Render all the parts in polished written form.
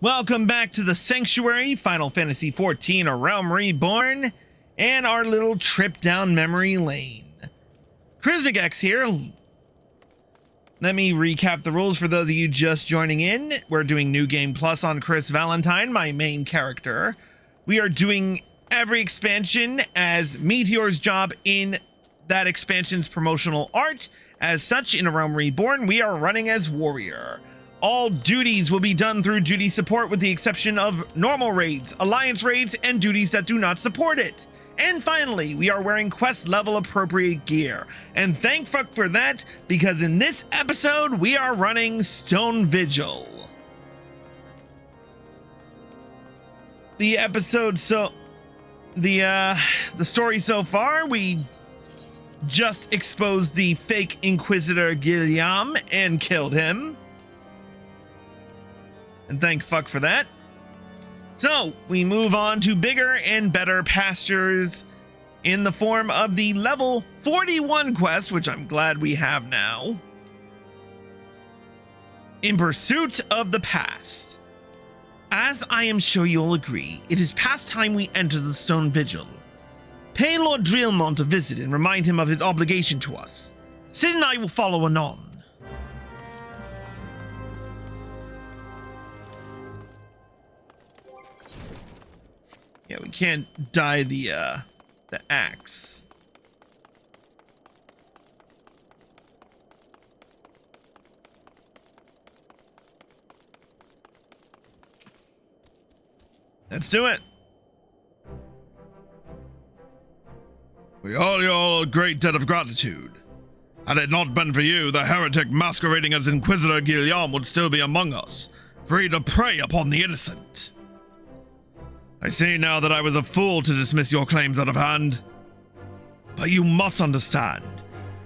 Welcome back to the Sanctuary, Final Fantasy XIV, A Realm Reborn, and our little trip down memory lane. Kriznigex here. Let me recap the rules for those of you just joining in. We're doing New Game Plus on Chris Valentine, my main character. We are doing every expansion as Meteor's job in that expansion's promotional art. As such, in A Realm Reborn, we are running as Warrior. All duties will be done through duty support with the exception of normal raids, alliance raids, and duties that do not support it. And finally, we are wearing quest level appropriate gear. And thank fuck for that, because in this episode, we are running Stone Vigil. The story so far, we just exposed the fake Inquisitor Guillaume and killed him. And thank fuck for that. So we move on to bigger and better pastures in the form of the level 41 quest, which I'm glad we have now. In Pursuit of the Past. As I am sure you'll agree, it is past time we enter the Stone Vigil. Pay Lord Drillmont a visit and remind him of his obligation to us. Sid and I will follow anon. Yeah, we can't dye the axe. Let's do it. We owe you all a great debt of gratitude. Had it not been for you, the heretic masquerading as Inquisitor Guillaume would still be among us, free to prey upon the innocent. I see now that I was a fool to dismiss your claims out of hand. But you must understand,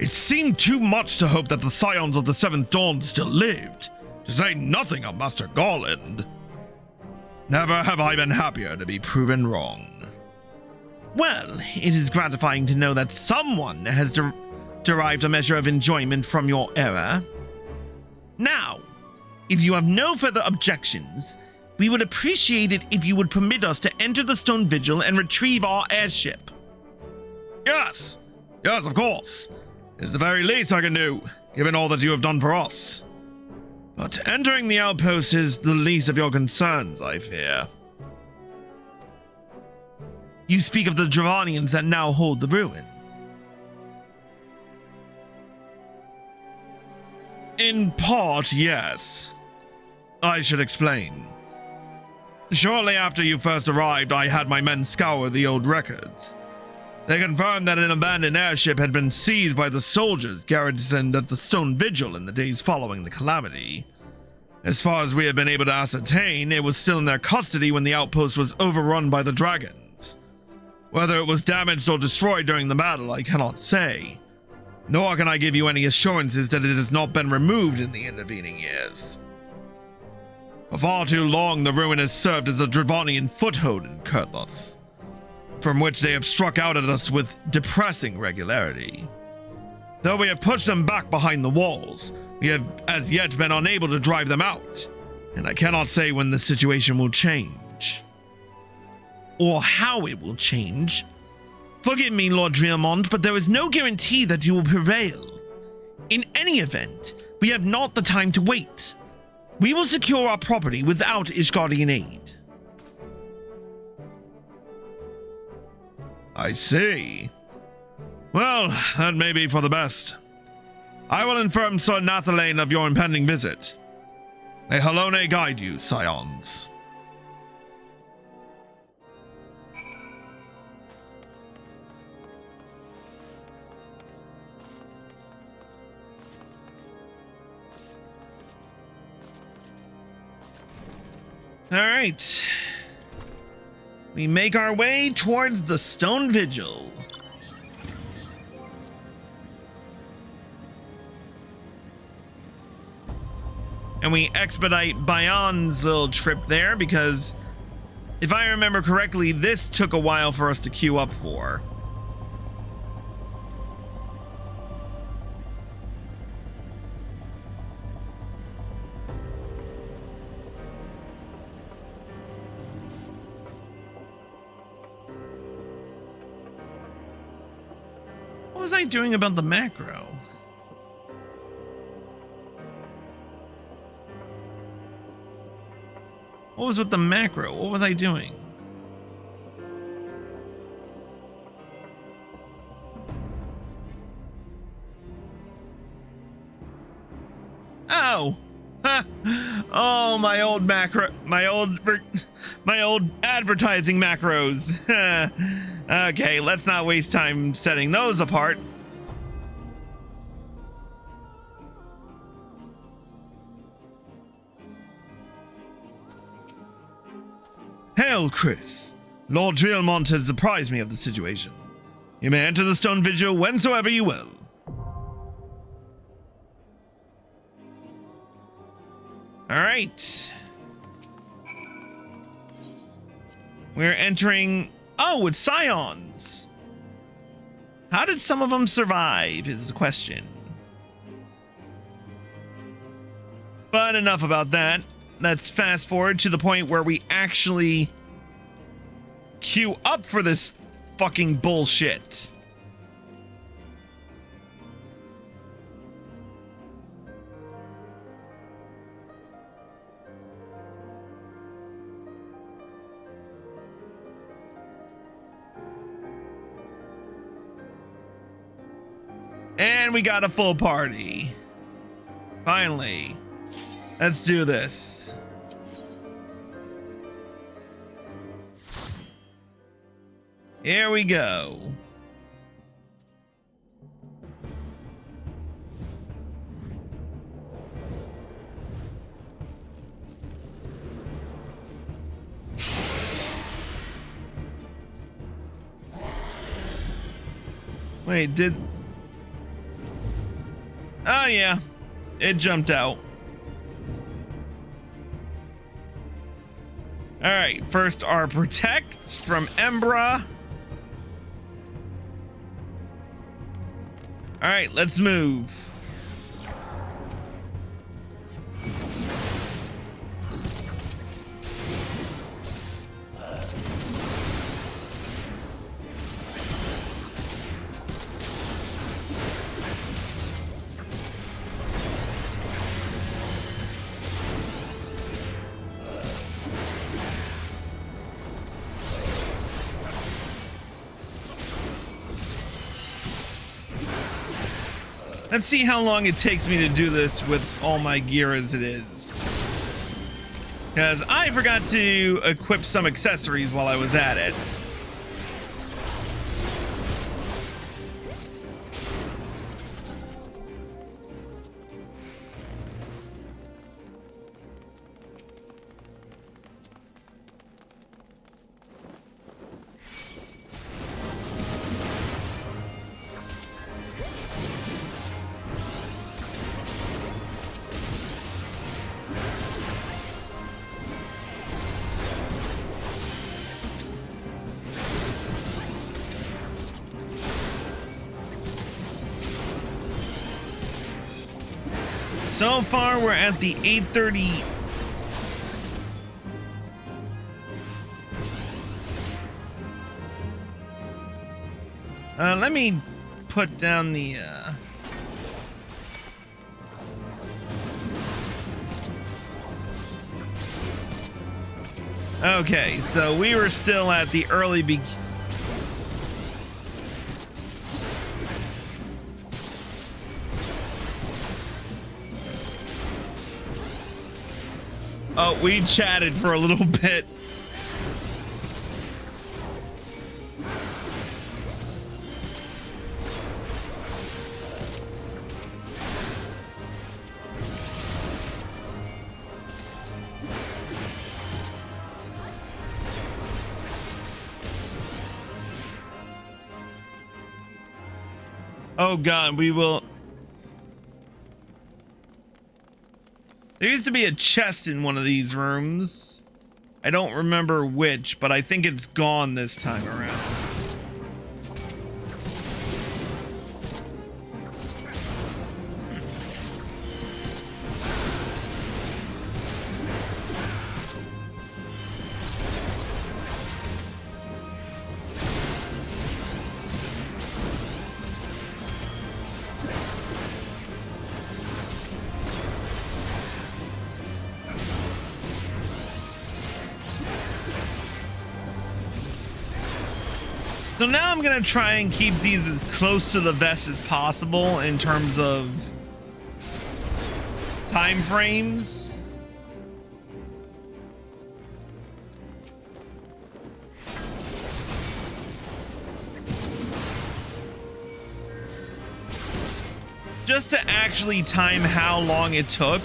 it seemed too much to hope that the Scions of the Seventh Dawn still lived, to say nothing of Master Garland. Never have I been happier to be proven wrong. Well, it is gratifying to know that someone has derived a measure of enjoyment from your error. Now, if you have no further objections, we would appreciate it if you would permit us to enter the Stone Vigil and retrieve our airship. Yes, of course. It is the very least I can do, given all that you have done for us. But entering the outpost is the least of your concerns, I fear. You speak of the Dravanians that now hold the ruin. In part, yes. I should explain. Shortly after you first arrived, I had my men scour the old records. They confirmed that an abandoned airship had been seized by the soldiers garrisoned at the Stone Vigil in the days following the calamity. As far as we have been able to ascertain, it was still in their custody when the outpost was overrun by the dragons. Whether it was damaged or destroyed during the battle, I cannot say. Nor can I give you any assurances that it has not been removed in the intervening years. For far too long, the ruin has served as a Dravanian foothold in Kurthos, from which they have struck out at us with depressing regularity. Though we have pushed them back behind the walls, we have as yet been unable to drive them out, and I cannot say when the situation will change. Or how it will change. Forgive me, Lord Drillmont, but there is no guarantee that you will prevail. In any event, we have not the time to wait. We will secure our property without Ishgardian aid. I see. Well, that may be for the best. I will inform Sir Nathalane of your impending visit. May Halone guide you, Scions. All right. We make our way towards the Stone Vigil. And we expedite Bayon's little trip there because, if I remember correctly, this took a while for us to queue up for. was I doing about the macro? What was with the macro? What was I doing? Oh. Oh, my old macro, my old advertising macros. Okay, let's not waste time setting those apart. Hail, Chris. Lord Drealmont has apprised me of the situation. You may enter the stone vigil whensoever you will. All right. We're entering... Oh, it's Scions. How did some of them survive is the question. But enough about that. Let's fast forward to the point where we actually queue up for this fucking bullshit. And we got a full party. Finally. Let's do this. Here we go. Wait, did... Oh yeah, it jumped out. All right, first our protect from Embra. All right, let's move. Let's see how long it takes me to do this with all my gear as it is. Because I forgot to equip some accessories while I was at it. So far, we're at the 8:30. Let me put down the... Okay, so we were still at the early Oh, we chatted for a little bit. Oh God, we will... There used to be a chest in one of these rooms. I don't remember which, but I think it's gone this time around. So now I'm gonna try and keep these as close to the vest as possible in terms of time frames. Just to actually time how long it took.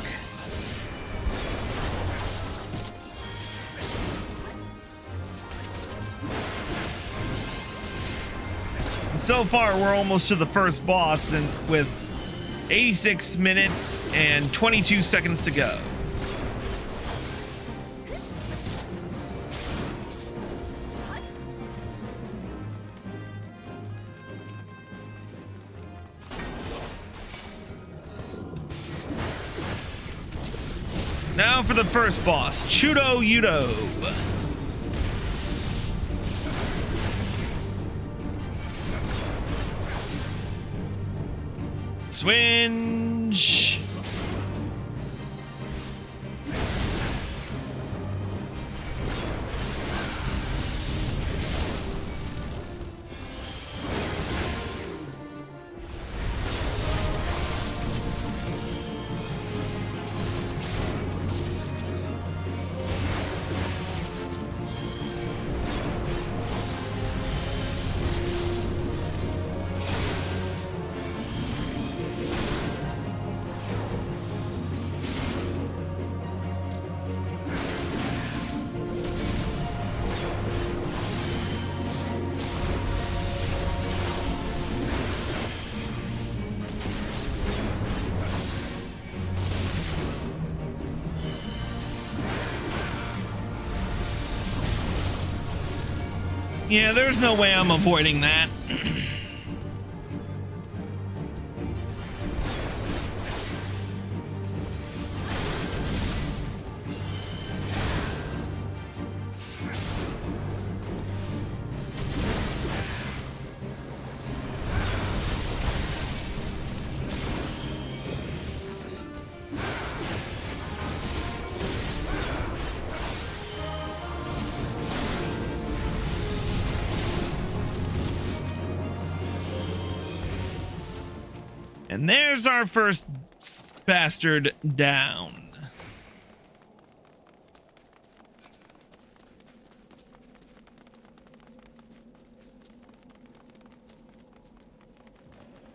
So far, we're almost to the first boss, and with 86 minutes and 22 seconds to go. Now for the first boss, Chudo Yudo. Swinge. Yeah, there's no way I'm avoiding that. And there's our first bastard down.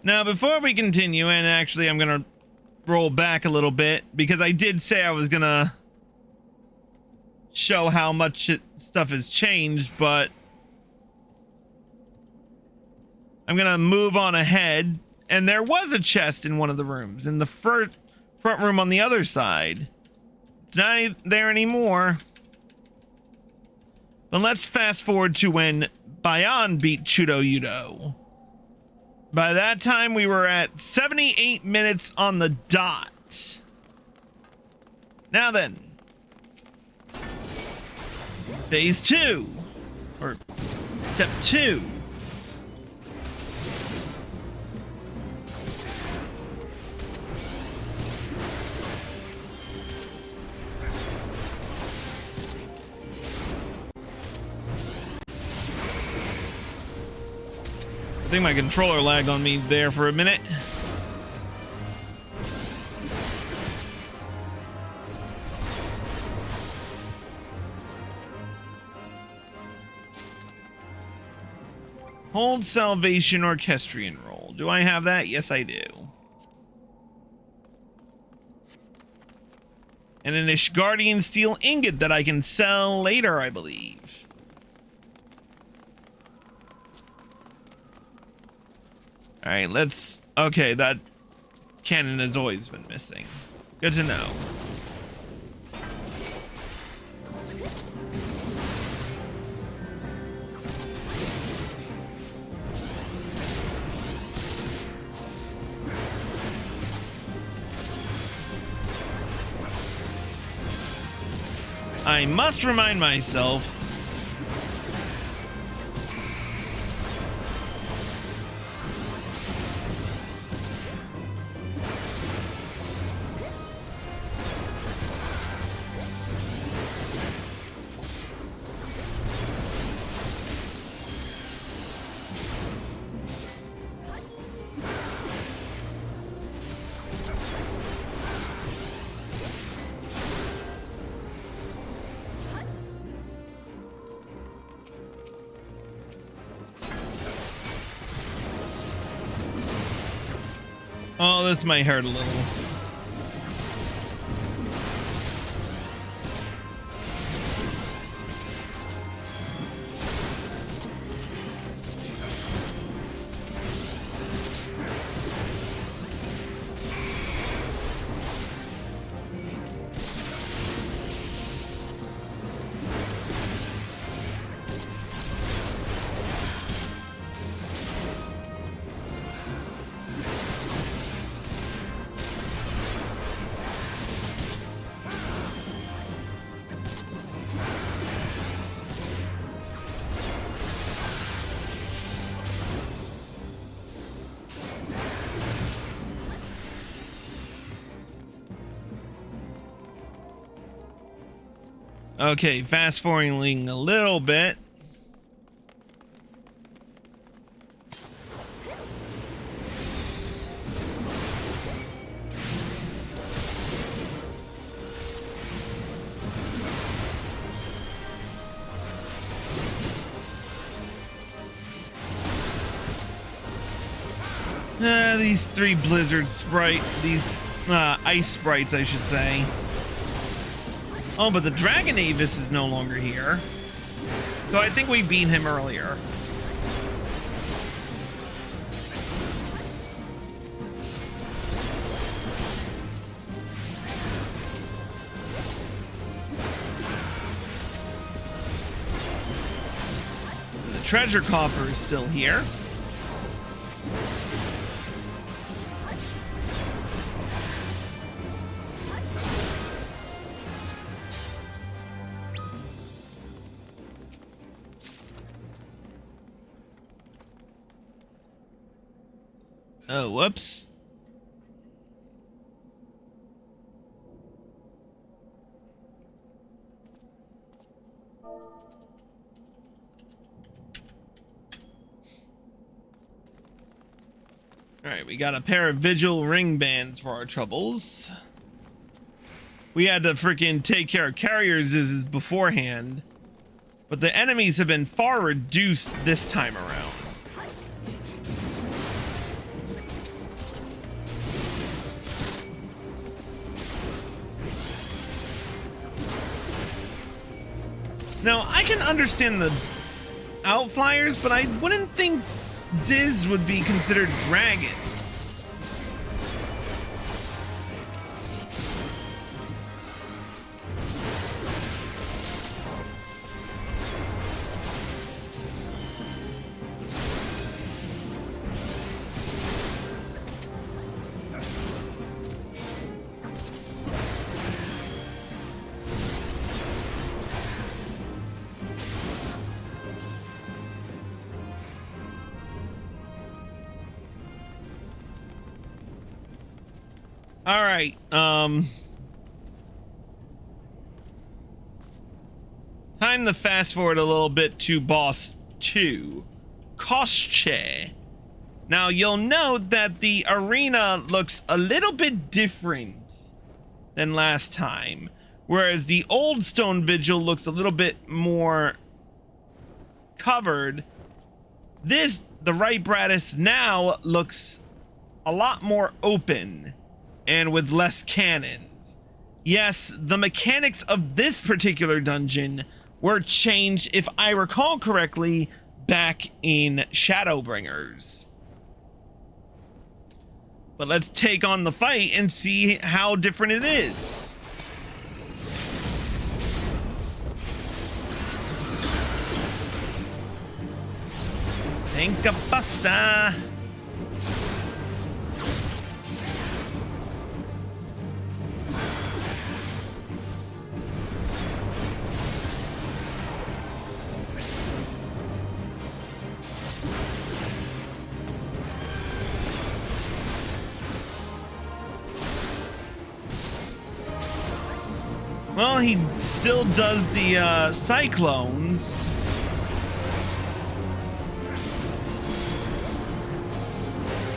Now, before we continue, and actually I'm gonna roll back a little bit because I did say I was gonna show how much stuff has changed, but I'm gonna move on ahead. And there was a chest in one of the rooms, in the front room on the other side. It's not there anymore. But let's fast forward to when Bayan beat Chudo Yudo. By that time, we were at 78 minutes on the dot. Now then, phase 2, or step 2. I think my controller lagged on me there for a minute. Hold Salvation Orchestrion roll. Do I have that? Yes, I do. And an Ishgardian steel ingot that I can sell later, I believe. All right, let's... Okay, that cannon has always been missing. Good to know. I must remind myself. Oh, this might hurt a little. Okay, fast forwarding a little bit. These three blizzard ice sprites, I should say. Oh, but the Dragon Avis is no longer here. So I think we beat him earlier. The treasure coffer is still here. Oh, whoops. Alright, we got a pair of Vigil ring bands for our troubles. We had to freaking take care of carriers beforehand, but the enemies have been far reduced this time around. Now, I can understand the outflyers, but I wouldn't think Ziz would be considered dragons. All right, time to fast forward a little bit to boss 2, Koschei. Now you'll note that the arena looks a little bit different than last time, whereas the old stone vigil looks a little bit more covered. The right Bradis now looks a lot more open and with less cannons. Yes, the mechanics of this particular dungeon were changed, if I recall correctly, back in Shadowbringers. But let's take on the fight and see how different it is. Think a buster. Well, he still does the cyclones.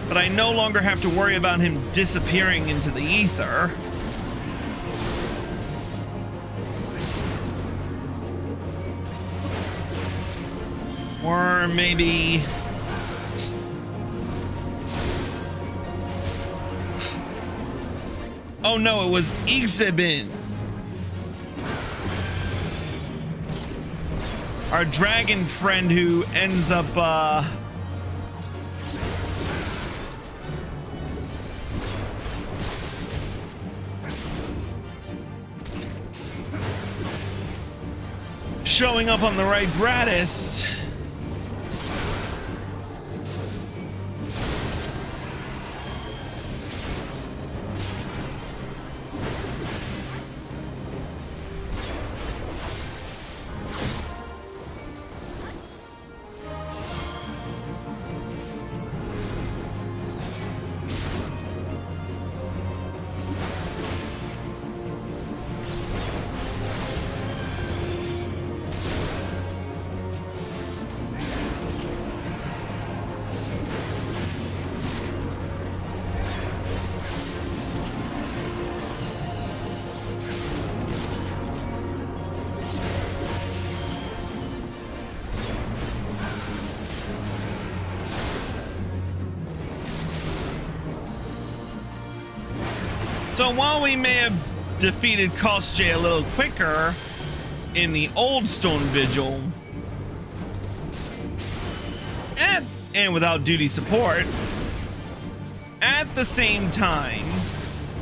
But I no longer have to worry about him disappearing into the ether. Or maybe... Oh no, it was Ixibin. Our dragon friend who ends up showing up on the right gratis. So while we may have defeated Kostje a little quicker in the old Stone Vigil, and without duty support, at the same time,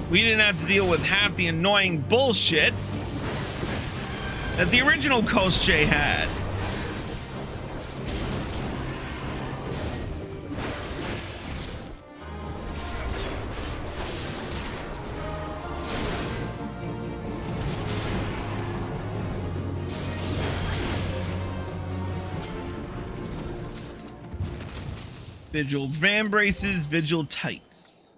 we didn't have to deal with half the annoying bullshit that the original Kostje had. Vigil van braces, Vigil tights.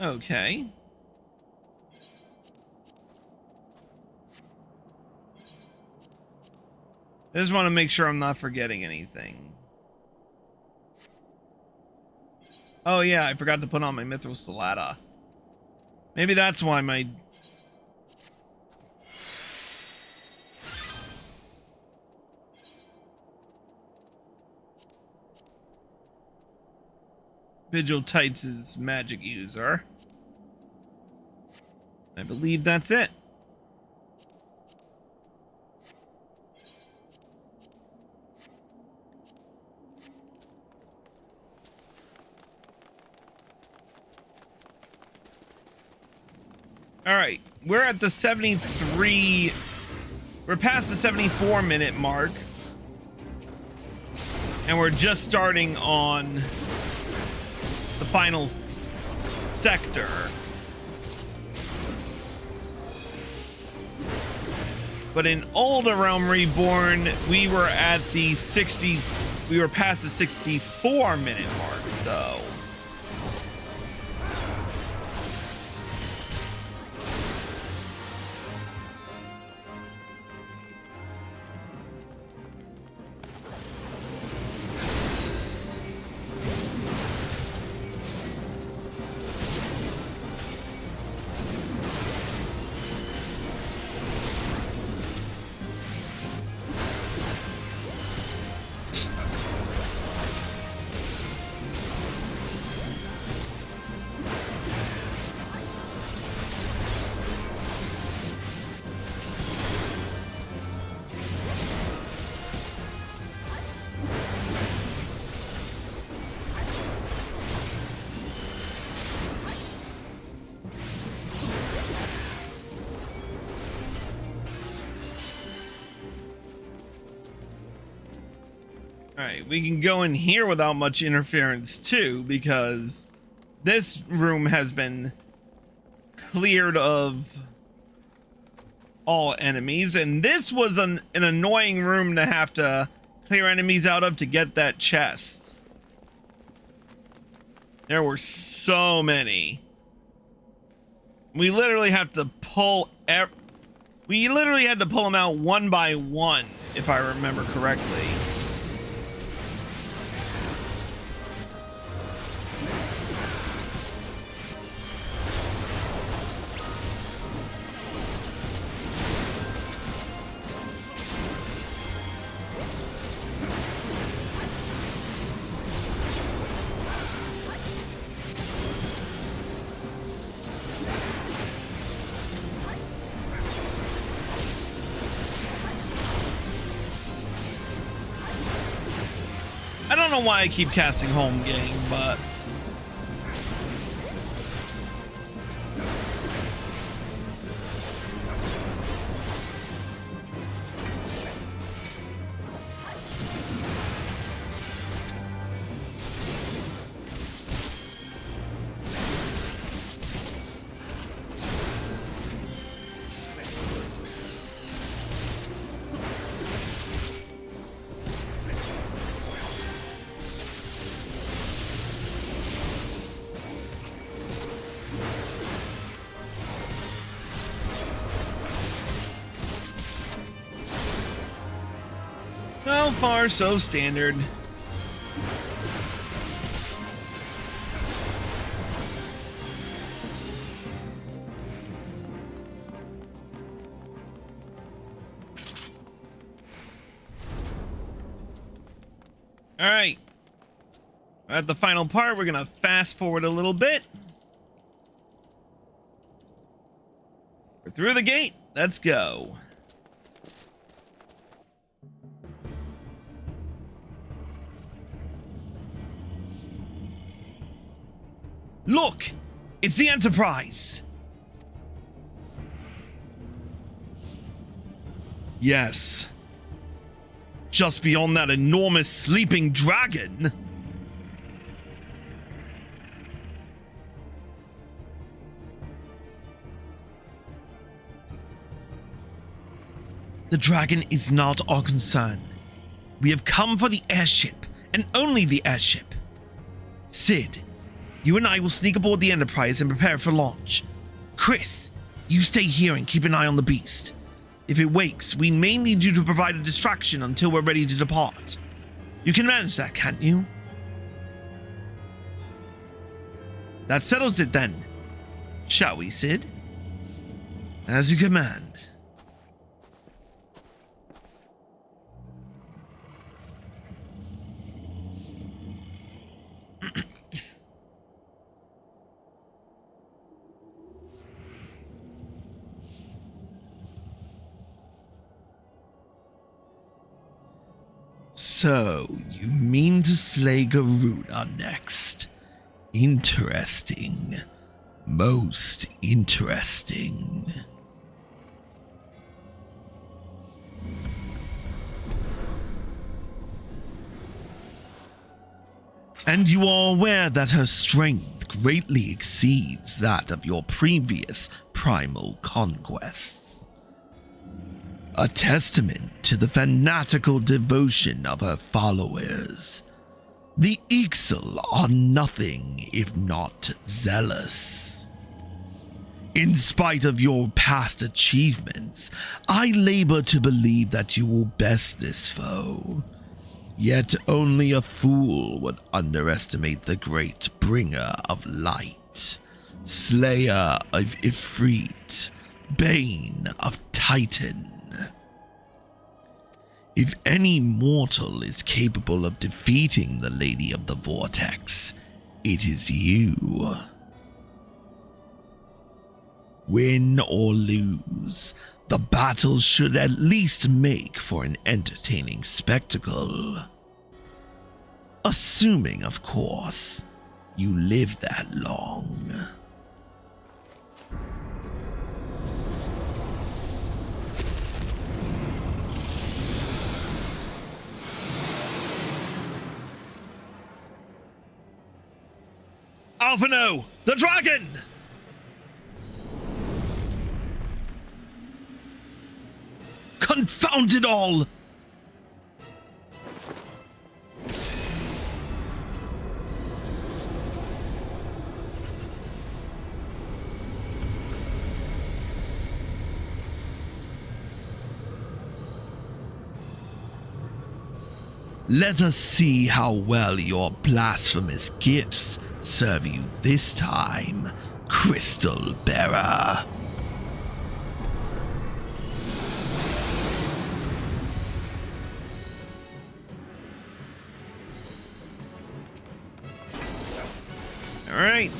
Okay. I just want to make sure I'm not forgetting anything. Oh yeah, I forgot to put on my Mithril Stilata. Maybe that's why my... Vigil Tights is magic user. I believe that's it. All right, we're at the 73. We're past the 74-minute mark. And we're just starting on the final sector. But in Older Realm Reborn, we were at the 60, we were past the 64-minute mark, so. Alright, we can go in here without much interference too, because this room has been cleared of all enemies, and this was an annoying room to have to clear enemies out of to get that chest. There were so many. We literally have to pull we literally had to pull them out one by one, if I remember correctly. don't know why I keep casting home gang, but so far so standard. All right, at the final part, we're gonna fast forward a little bit. We're through the gate. Let's go. Look, it's the Enterprise. Yes. Just beyond that enormous sleeping dragon. The dragon is not our concern. We have come for the airship, and only the airship. Sid, you and I will sneak aboard the Enterprise and prepare for launch. Chris, you stay here and keep an eye on the beast. If it wakes, we may need you to provide a distraction until we're ready to depart. You can manage that, can't you? That settles it then. Shall we, Sid? As you command. So, you mean to slay Garuda next? Interesting. Most interesting. And you are aware that her strength greatly exceeds that of your previous primal conquests. A testament to the fanatical devotion of her followers. The Ixal are nothing if not zealous. In spite of your past achievements, I labor to believe that you will best this foe. Yet only a fool would underestimate the great bringer of light, slayer of Ifrit, bane of Titan. If any mortal is capable of defeating the Lady of the Vortex, it is you. Win or lose, the battle should at least make for an entertaining spectacle. Assuming, of course, you live that long. Alphino, the dragon! Confound it all! Let us see how well your blasphemous gifts serve you this time, Crystal Bearer. All right.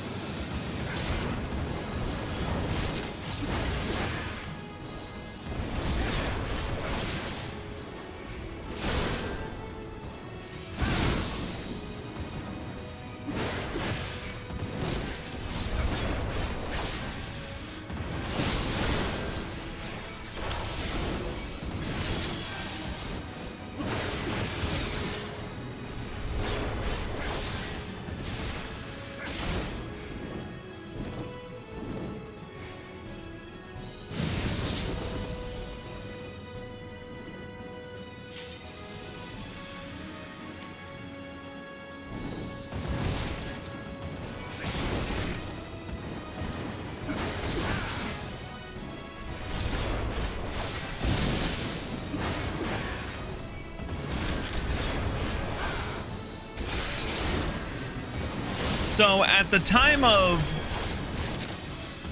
So at the time of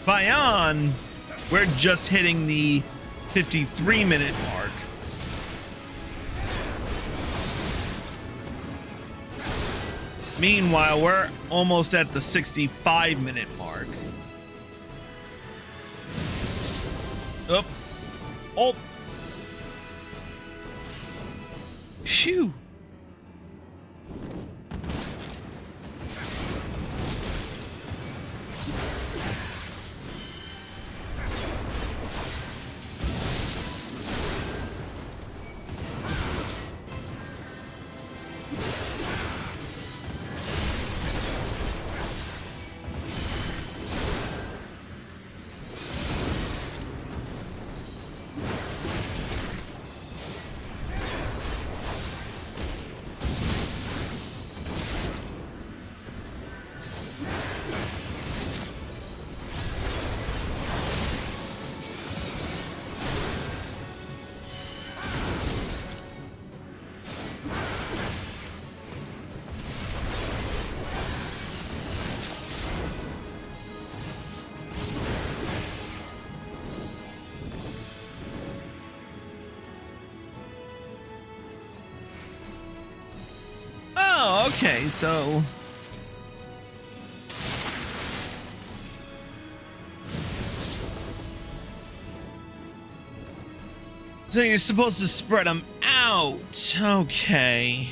Bayan, we're just hitting the 53-minute mark. Meanwhile, we're almost at the 65-minute mark. Oh. Oh. Phew. Okay, so you're supposed to spread them out. Okay.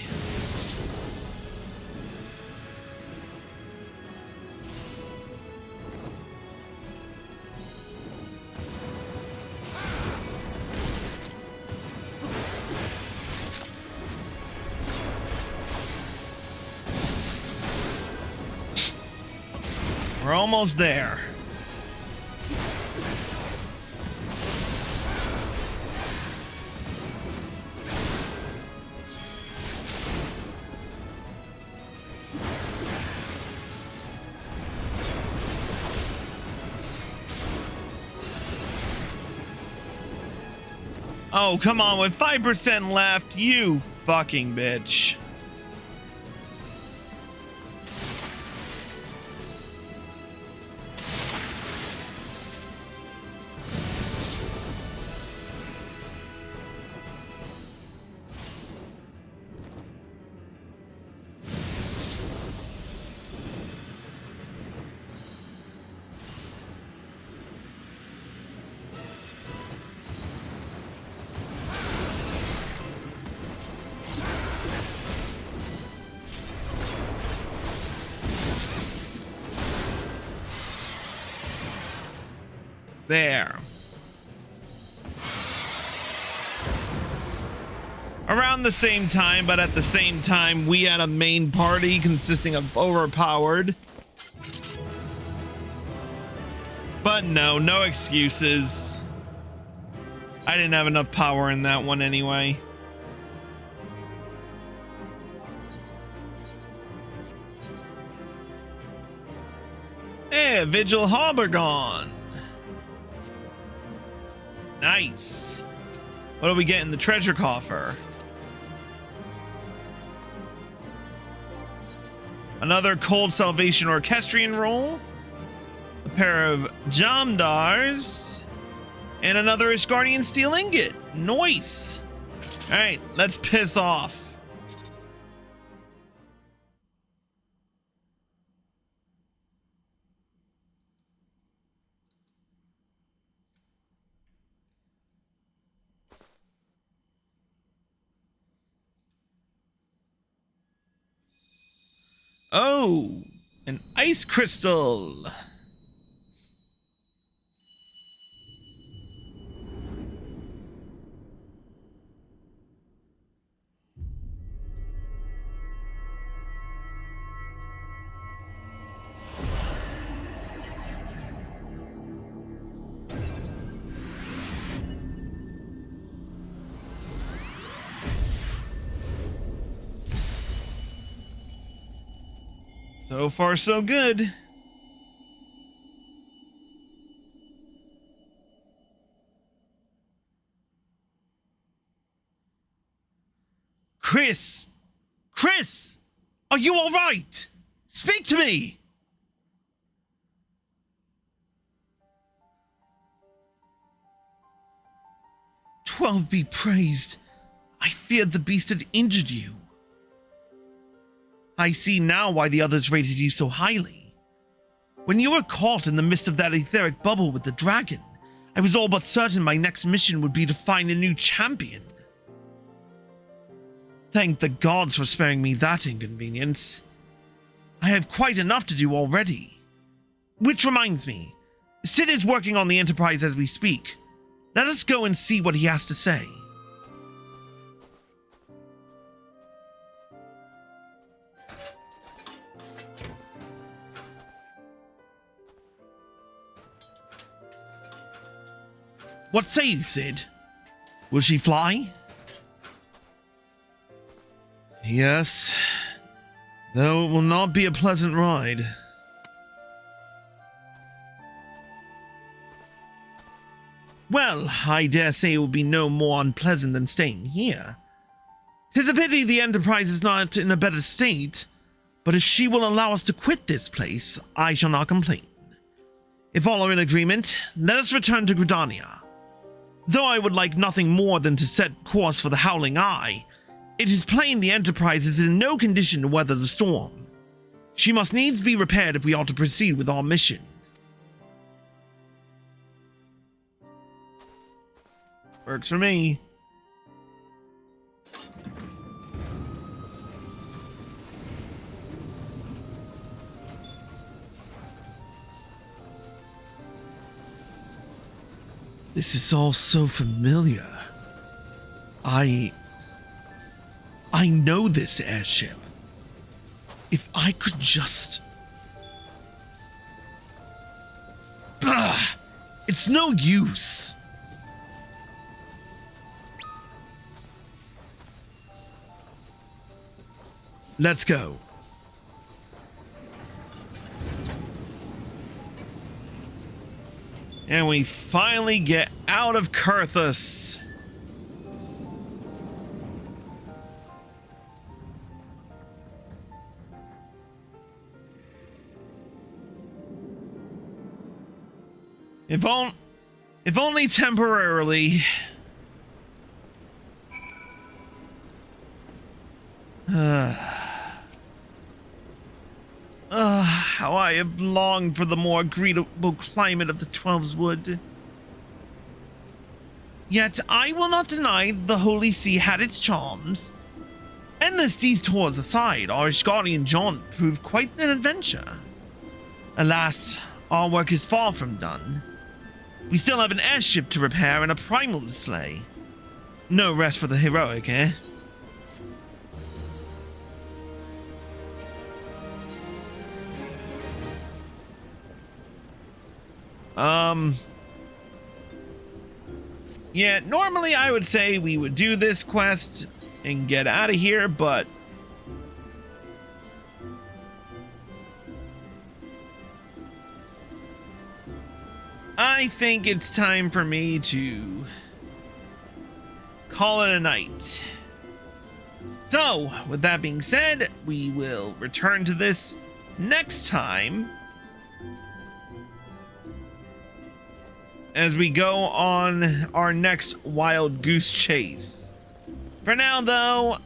We're almost there. Oh, come on, with 5% left, you fucking bitch. There. Around the same time, but at the same time, we had a main party consisting of overpowered. But no excuses. I didn't have enough power in that one anyway. Hey, Vigil Haubergon. Nice. What do we get in the treasure coffer? Another Cold Salvation Orchestrion roll, a pair of Jamdars, and another Ishgardian Steel Ingot. Nice. All right, let's piss off. Oh, an ice crystal. So far, so good. Chris! Chris! Are you all right? Speak to me! 12 be praised. I feared the beast had injured you. I see now why the others rated you so highly. When you were caught in the midst of that etheric bubble with the dragon, I was all but certain my next mission would be to find a new champion. Thank the gods for sparing me that inconvenience. I have quite enough to do already. Which reminds me, Sid is working on the Enterprise as we speak. Let us go and see what he has to say. What say you, Sid? Will she fly? Yes, though it will not be a pleasant ride. Well, I dare say it will be no more unpleasant than staying here. 'Tis a pity the Enterprise is not in a better state, but if she will allow us to quit this place, I shall not complain. If all are in agreement, let us return to Gridania. Though I would like nothing more than to set course for the Howling Eye, it is plain the Enterprise is in no condition to weather the storm. She must needs be repaired if we are to proceed with our mission. Works for me. This is all so familiar. I know this airship. If I could just... It's no use. Let's go. And we finally get out of Kurthus. If only temporarily. How I have longed for the more agreeable climate of the Twelves Wood. Yet I will not deny the Holy See had its charms. Endless detours aside, our Ishgarian jaunt proved quite an adventure. Alas, our work is far from done. We still have an airship to repair and a primal to slay. No rest for the heroic, eh? Yeah, normally I would say we would do this quest and get out of here, but I think it's time for me to call it a night. So, with that being said, we will return to this next time as we go on our next wild goose chase. For now, though,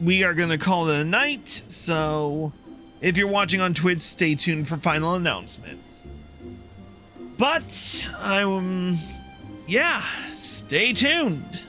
we are gonna call it a night, so if you're watching on Twitch, stay tuned for final announcements. But, yeah, stay tuned.